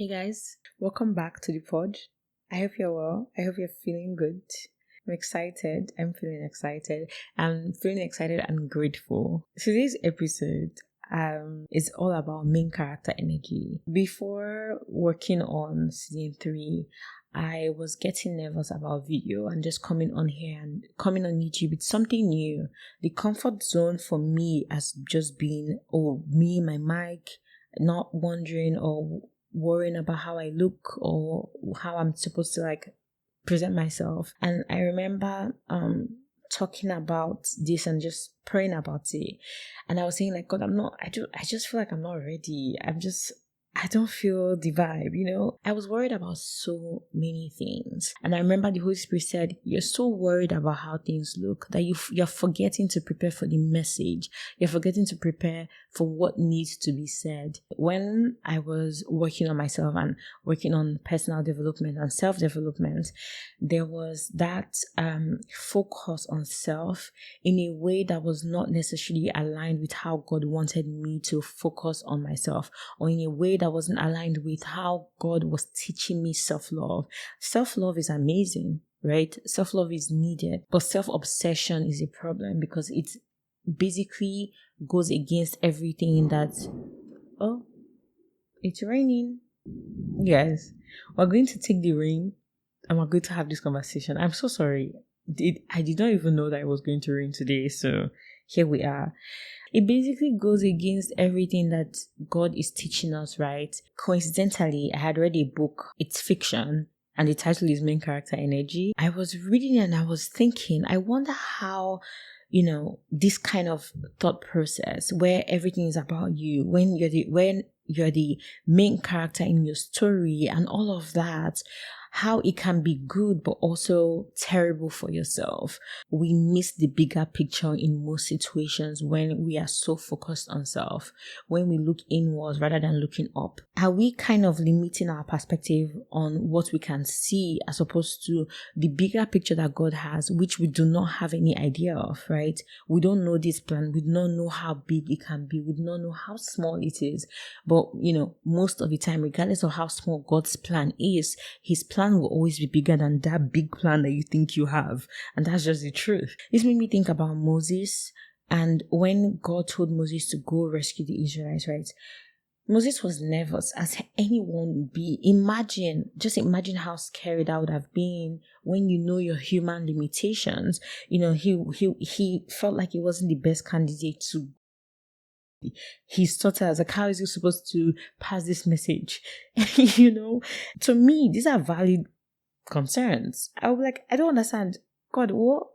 Hey guys, welcome back to the pod. I hope you're well. I hope you're feeling good. I'm excited. I'm feeling excited. I'm feeling excited and grateful. Today's episode is all about main character energy. Before working on season 3, I was getting nervous about video and just coming on here and coming on YouTube. It's something new. The comfort zone for me has just been, me, my mic, not wondering or worrying about how I look or how I'm supposed to present myself. And I remember talking about this and just praying about it. And I was saying God, I just feel like I'm not ready. I don't feel the vibe, I was worried about so many things. And I remember the Holy Spirit said, you're so worried about how things look that you're forgetting to prepare for the message. You're forgetting to prepare for what needs to be said. When I was working on myself and working on personal development and self-development, there was that focus on self in a way that was not necessarily aligned with how God wanted me to focus on myself, or in a way that wasn't aligned with how God was teaching me self-love. Self-love is amazing, right? Self-love is needed, but self-obsession is a problem because it basically goes against everything that... Oh, it's raining. Yes, we're going to take the rain and we're going to have this conversation. I'm so sorry. I did not even know that it was going to rain today, so here we are. It basically goes against everything that God is teaching us, right? Coincidentally, I had read a book. It's fiction, and the title is Main Character Energy. I was reading and I was thinking, I wonder how, this kind of thought process where everything is about you, when you're the main character in your story and all of that, how it can be good but also terrible for yourself. We miss the bigger picture in most situations when we are so focused on self, when we look inwards rather than looking up. Are we kind of limiting our perspective on what we can see as opposed to the bigger picture that God has, which we do not have any idea of, right? We don't know this plan. We don't know how big it can be. We don't know how small it is. But, most of the time, regardless of how small God's plan is, his plan will always be bigger than that big plan that you think you have. And that's just the truth. This made me think about Moses. And when God told Moses to go rescue the Israelites, right? Moses was nervous, as anyone would be. Just imagine how scary that would have been when you know your human limitations. He felt like he wasn't the best candidate to... He stutters, how is he supposed to pass this message? To me, these are valid concerns. I was like, I don't understand. God, what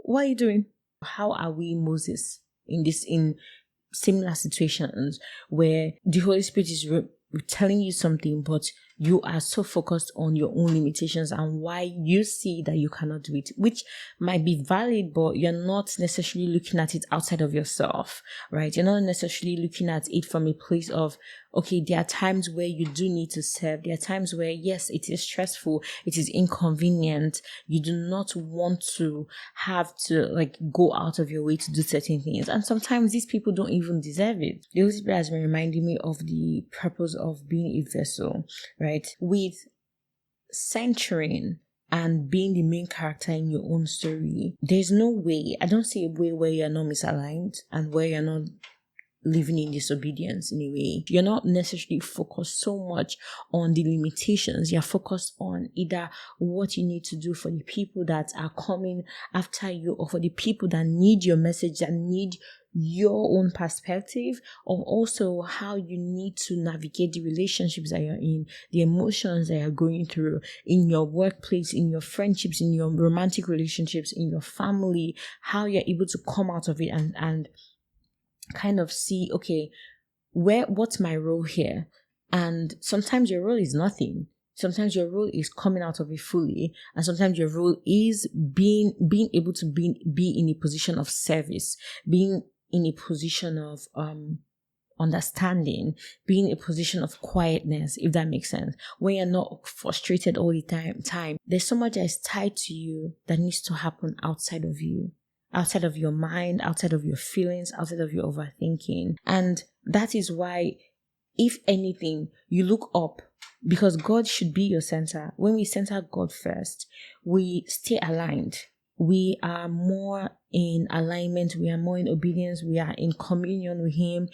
are you doing? How are we Moses in similar situations where the Holy Spirit is telling you something, but you are so focused on your own limitations and why you see that you cannot do it, which might be valid, but you're not necessarily looking at it outside of yourself, right? You're not necessarily looking at it from a place of, okay, there are times where you do need to serve. There are times where, yes, it is stressful. It is inconvenient. You do not want to have to go out of your way to do certain things. And sometimes these people don't even deserve it. The Holy Spirit has been reminding me of the purpose of being a vessel, right? With centering and being the main character in your own story, there's no way, I don't see a way where you're not misaligned and where you're not living in disobedience in a way. You're not necessarily focused so much on the limitations. You're focused on either what you need to do for the people that are coming after you, or for the people that need your message, that need your own perspective, or also how you need to navigate the relationships that you're in, the emotions that you're going through in your workplace, in your friendships, in your romantic relationships, in your family, how you're able to come out of it and kind of see, okay, what's my role here? And sometimes your role is nothing. Sometimes your role is coming out of it fully, and sometimes your role is being able to be in a position of service, being in a position of understanding, being in a position of quietness, if that makes sense. When you're not frustrated all the time, there's so much that is tied to you that needs to happen outside of you. Outside of your mind, outside of your feelings, outside of your overthinking. And that is why, if anything, you look up because God should be your center. When we center God first, we stay aligned. We are more in alignment. We are more in obedience. We are in communion with Him.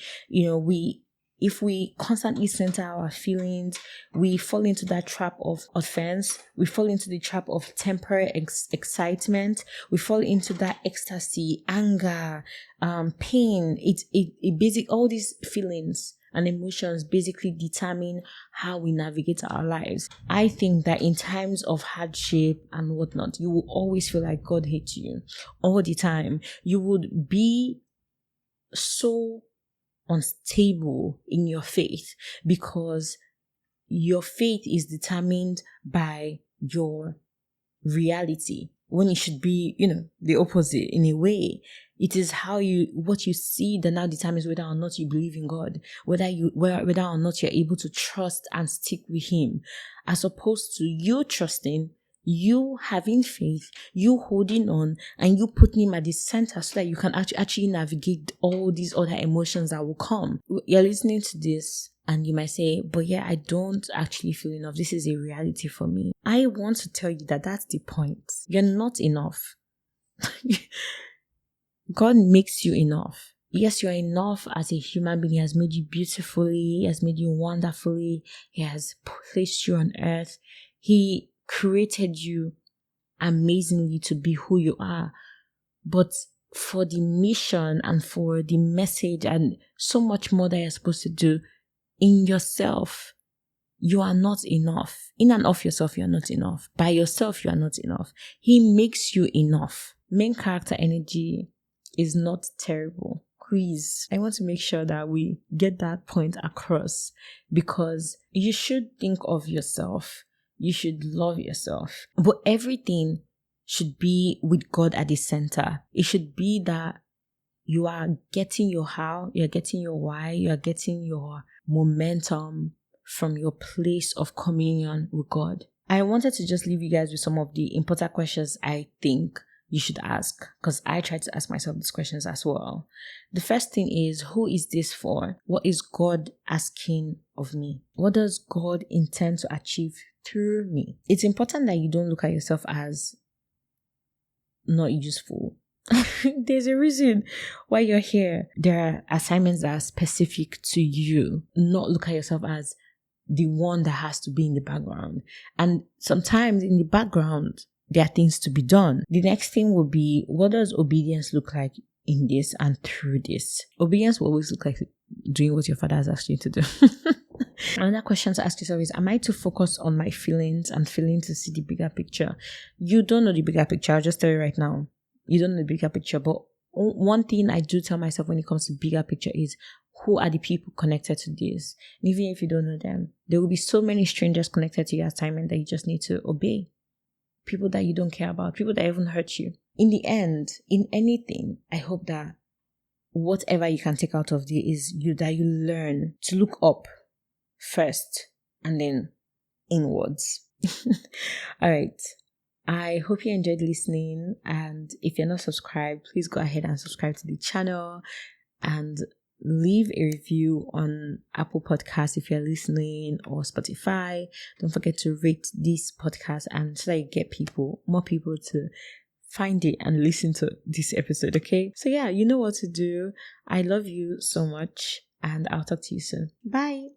If we constantly center our feelings, we fall into that trap of offense. We fall into the trap of temporary excitement. We fall into that ecstasy, anger, pain. All these feelings and emotions basically determine how we navigate our lives. I think that in times of hardship and whatnot, you will always feel like God hates you all the time. You would be so unstable in your faith because your faith is determined by your reality, when it should be, the opposite in a way. It is what you see that now determines whether or not you believe in God, whether or not you're able to trust and stick with Him, as opposed to you trusting, you having faith, you holding on, and you putting Him at the center so that you can actually navigate all these other emotions that will come. You're listening to this and you might say, but yeah, I don't actually feel enough. This is a reality for me. I want to tell you that that's the point. You're not enough. God makes you enough. Yes, you're enough as a human being. He has made you beautifully. He has made you wonderfully. He has placed you on earth. He created you amazingly to be who you are. But for the mission and for the message and so much more that you're supposed to do in yourself, you are not enough. In and of yourself, you are not enough. By yourself, you are not enough. He makes you enough. Main character energy is not terrible. Please, I want to make sure that we get that point across, because you should think of yourself. You should love yourself. But everything should be with God at the center. It should be that you are getting your how, you're getting your why, you're getting your momentum from your place of communion with God. I wanted to just leave you guys with some of the important questions I think you should ask, because I try to ask myself these questions as well. The first thing is, who is this for? What is God asking of me? What does God intend to achieve through me? It's important that you don't look at yourself as not useful. There's a reason why you're here. There are assignments that are specific to you. Not look at yourself as the one that has to be in the background. And sometimes in the background, there are things to be done. The next thing will be, what does obedience look like in this and through this? Obedience will always look like doing what your father has asked you to do. Another question to ask yourself is, am I too focused on my feelings and failing to see the bigger picture? You don't know the bigger picture. I'll just tell you right now. You don't know the bigger picture. But one thing I do tell myself when it comes to bigger picture is, who are the people connected to this? And even if you don't know them, there will be so many strangers connected to your assignment that you just need to obey. People that you don't care about, people that even hurt you. In the end, in anything, I hope that whatever you can take out of this is that you learn to look up first and then inwards. All right. I hope you enjoyed listening, and if you're not subscribed, please go ahead and subscribe to the channel and leave a review on Apple Podcasts if you're listening, or Spotify. Don't forget to rate this podcast, and so that you get more people to find it and listen to this episode, okay? So yeah, you know what to do. I love you so much, and I'll talk to you soon. Bye.